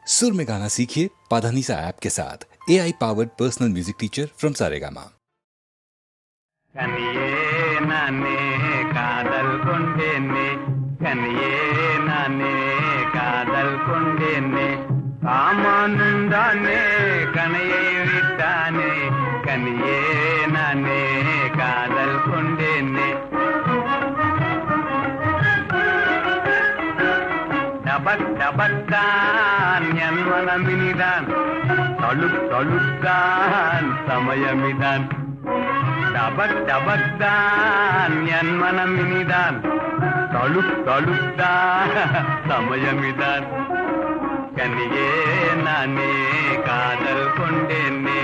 सुर में गाना सीखिए पाधानीसा ऐप के साथ AI powered personal music teacher from Saregama. கனியே நானே காதல் கொண்டேனே கனியே நானே காதல் கொண்டேனே காமானுந்தானே கனையை விட்டானே கனியே நானே காதல் கொண்டேனே டபக் டபக்கான் என் மனமினிதான் தழுக் தழுக்கான் சமயமிதான் டபக் டபக்தான் என் மனமினிதான் தழுக் தழுக்தான் சமயமிதான் கனியே நானே காதல் கொண்டேனே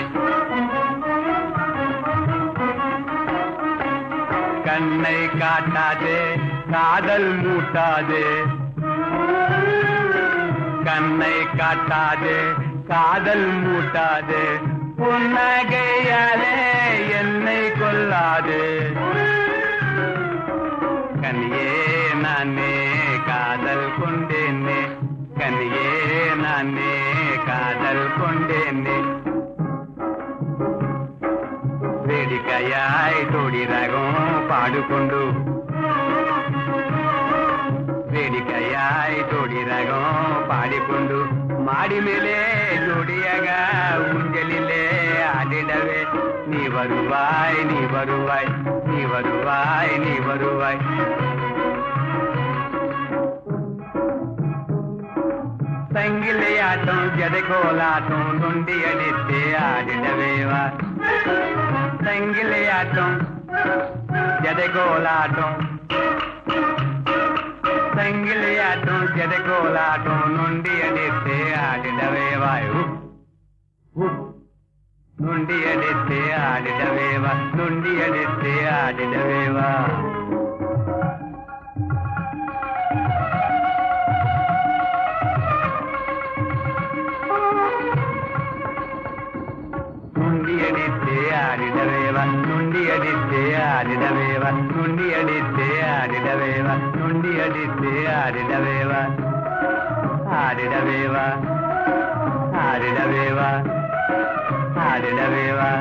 கண்ணை காட்டாதே காதல் மூட்டாதே கண்ணை காட்டாதே காதல் மூட்டாதே புன்னகையாலே என்னை கொல்லாதே கனியே நானே காதல் கொண்டேனே கனியே நானே காதல் கொண்டேனே வேடிக்கையாய் தோடி ரகம் பாடுகொண்டு వేడికయాయ్ తోడి రగం పాడికొండు మాడి మేలే జోడియగా ఉంజలిలే ఆడిడవే నీ వరువాయ్ నీ వరువాయ్ నీ వరువాయ్ నీ వరువాయ్ సంగిలియాటం జడకోలాటం నుండి అడితే ఆడిడవేవా సంగిలియాటం జడకోలాటం సంగిలియాటం జడకోలాటం నుండి అడితే ఆడిడవేవాయు నుండి అడితే ఆడిడవేవా నుండి అడితే ఆడిడవేవా నుండి అడితే ఆడిడవేవా నుండి అడితే ఆడిడవేవా నుండి అడితే ఆడిడవేవా నుండి అడితే ఆడిడవేవా ఆడిడవేవా ఆడిడవేవా ఆడిడవేవా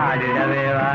ఆడిడవేవా